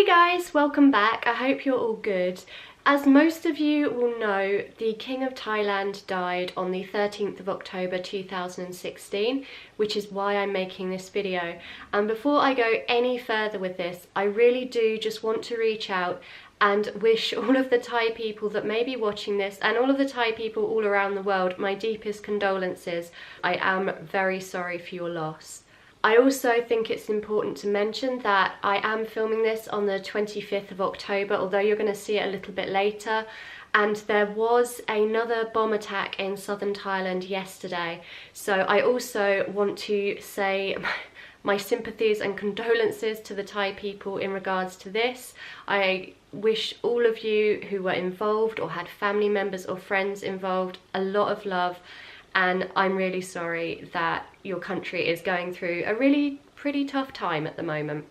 Hey guys, welcome back. I hope you're all good. As most of you will know, the King of Thailand died on the 13th of October 2016, which is why I'm making this video. And before I go any further with this, I really do just want to reach out and wish all of the Thai people that may be watching this and all of the Thai people all around the world my deepest condolences. I am very sorry for your loss. I also think it's important to mention that I am filming this on the 25th of October, although you're going to see it a little bit later. And there was another bomb attack in southern Thailand yesterday. So I also want to say my sympathies and condolences to the Thai people in regards to this. I wish all of you who were involved or had family members or friends involved a lot of love. And I'm really sorry that your country is going through a really pretty tough time at the moment.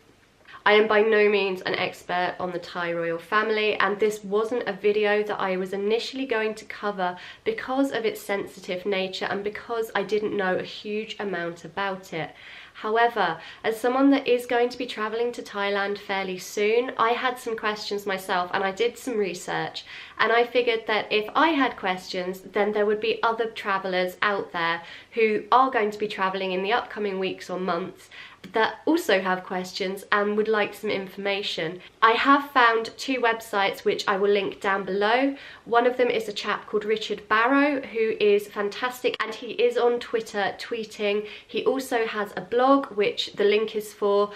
I am by no means an expert on the Thai royal family, and this wasn't a video that I was initially going to cover because of its sensitive nature and because I didn't know a huge amount about it. However, as someone that is going to be travelling to Thailand fairly soon, I had some questions myself and I did some research, and I figured that if I had questions, then there would be other travellers out there who are going to be travelling in the upcoming weeks or months that also have questions and would like some information. I have found two websites which I will link down below. One of them is a chap called Richard Barrow, who is fantastic, and he is on Twitter tweeting. He also has a blog which the link is for,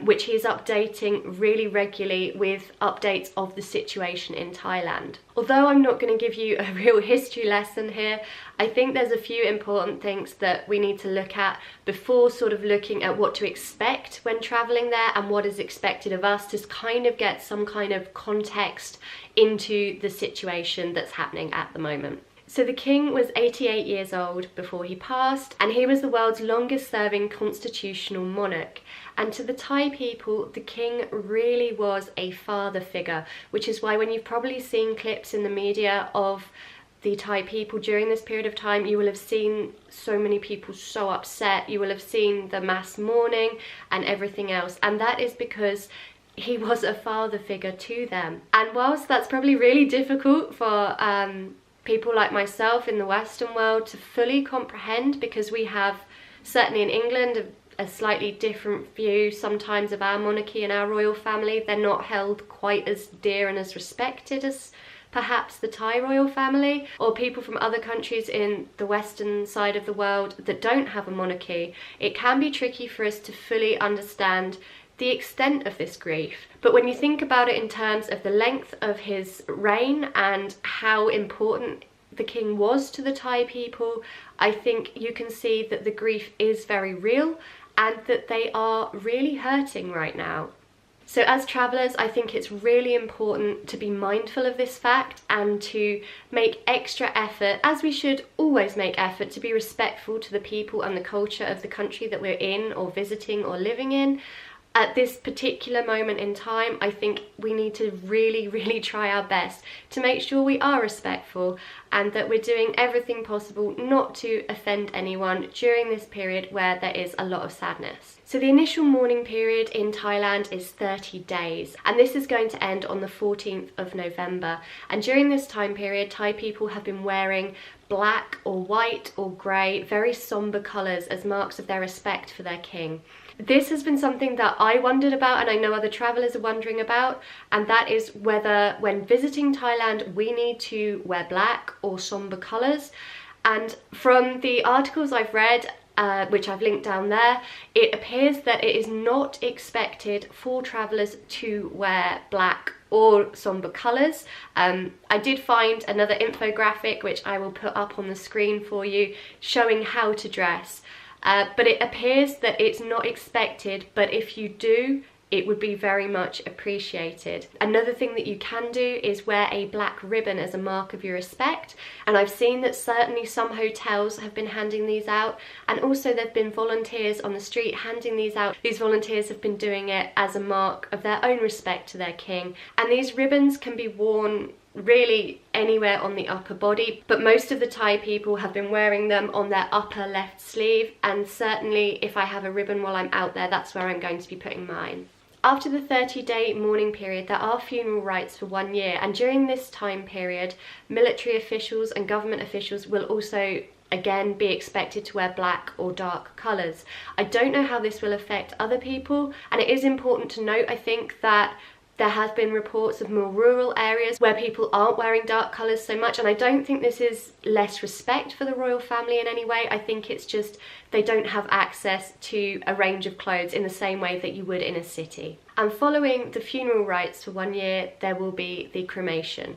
which he is updating really regularly with updates of the situation in Thailand. Although I'm not going to give you a real history lesson here, I think there's a few important things that we need to look at before sort of looking at what to expect when travelling there and what is expected of us, to kind of get some kind of context into the situation that's happening at the moment. So the king was 88 years old before he passed, and he was the world's longest serving constitutional monarch. And to the Thai people, the king really was a father figure, which is why when you've probably seen clips in the media of the Thai people during this period of time, you will have seen so many people so upset. You will have seen the mass mourning and everything else, and that is because he was a father figure to them. And whilst that's probably really difficult for people like myself in the Western world to fully comprehend, because we have, certainly in England, a slightly different view sometimes of our monarchy and our royal family. They're not held quite as dear and as respected as perhaps the Thai royal family, or people from other countries in the Western side of the world that don't have a monarchy. It can be tricky for us to fully understand the extent of this grief. But when you think about it in terms of the length of his reign and how important the king was to the Thai people, I think you can see that the grief is very real and that they are really hurting right now. So as travellers, I think it's really important to be mindful of this fact and to make extra effort, as we should always make effort, to be respectful to the people and the culture of the country that we're in or visiting or living in. At this particular moment in time, I think we need to really try our best to make sure we are respectful and that we're doing everything possible not to offend anyone during this period where there is a lot of sadness. So the initial mourning period in Thailand is 30 days, and this is going to end on the 14th of November. And during this time period, Thai people have been wearing black or white or grey, very sombre colours as marks of their respect for their king. This has been something that I wondered about, and I know other travellers are wondering about, and that is whether when visiting Thailand we need to wear black or sombre colours. And from the articles I've read, which I've linked down there, it appears that it is not expected for travellers to wear black or sombre colours. I did find another infographic which I will put up on the screen for you showing how to dress. But it appears that it's not expected, but if you do, it would be very much appreciated. Another thing that you can do is wear a black ribbon as a mark of your respect, and I've seen that certainly some hotels have been handing these out, and also there have been volunteers on the street handing these out. These volunteers have been doing it as a mark of their own respect to their king, and these ribbons can be worn really anywhere on the upper body, but most of the Thai people have been wearing them on their upper left sleeve, and certainly if I have a ribbon while I'm out there, that's where I'm going to be putting mine. After the 30-day mourning period, there are funeral rites for 1 year, and during this time period, military officials and government officials will also again be expected to wear black or dark colours. I don't know how this will affect other people, and it is important to note, I think, that there have been reports of more rural areas where people aren't wearing dark colours so much, and I don't think this is less respect for the royal family in any way. I think it's just they don't have access to a range of clothes in the same way that you would in a city. And following the funeral rites for 1 year, there will be the cremation.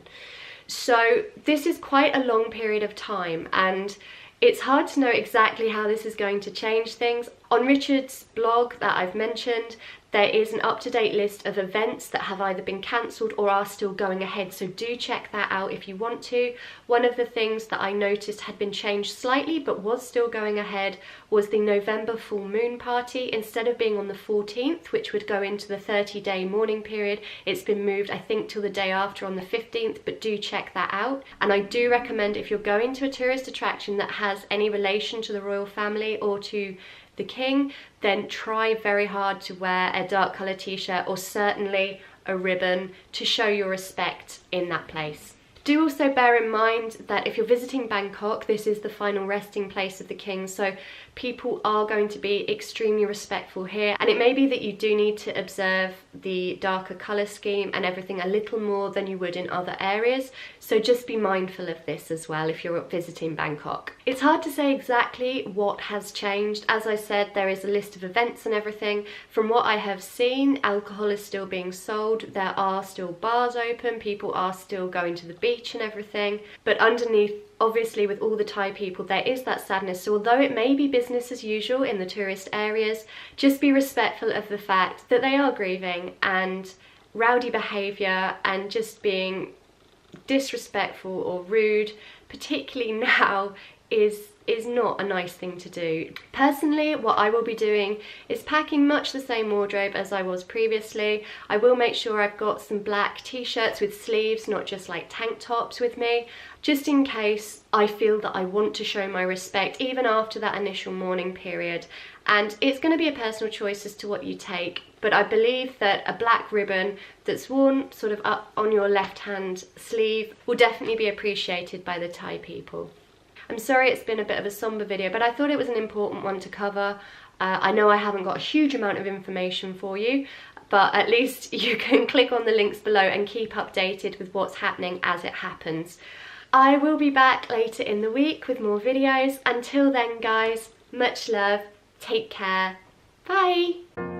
So this is quite a long period of time, and it's hard to know exactly how this is going to change things. On Richard's blog that I've mentioned, there is an up-to-date list of events that have either been cancelled or are still going ahead, so do check that out if you want to. One of the things that I noticed had been changed slightly but was still going ahead was the November full moon party. Instead of being on the 14th, which would go into the 30-day mourning period, it's been moved, I think, till the day after on the 15th, but do check that out. And I do recommend, if you're going to a tourist attraction that has any relation to the royal family or to the king, then try very hard to wear a dark colour t-shirt or certainly a ribbon to show your respect in that place. Do also bear in mind that if you're visiting Bangkok, this is the final resting place of the king, so people are going to be extremely respectful here, and it may be that you do need to observe the darker colour scheme and everything a little more than you would in other areas, so just be mindful of this as well if you're visiting Bangkok. It's hard to say exactly what has changed. As I said, there is a list of events and everything. From what I have seen, alcohol is still being sold, there are still bars open, people are still going to the beach and everything, but underneath, obviously, with all the Thai people, there is that sadness. So although it may be business as usual in the tourist areas, just be respectful of the fact that they are grieving, and rowdy behaviour and just being disrespectful or rude, particularly now, is not a nice thing to do. Personally, what I will be doing is packing much the same wardrobe as I was previously. I will make sure I've got some black t-shirts with sleeves, not just like tank tops with me, just in case I feel that I want to show my respect even after that initial mourning period. And it's going to be a personal choice as to what you take, but I believe that a black ribbon that's worn sort of up on your left hand sleeve will definitely be appreciated by the Thai people. I'm sorry it's been a bit of a somber video, but I thought it was an important one to cover. I know I haven't got a huge amount of information for you, but at least you can click on the links below and keep updated with what's happening as it happens. I will be back later in the week with more videos. Until then, guys, much love, take care, bye!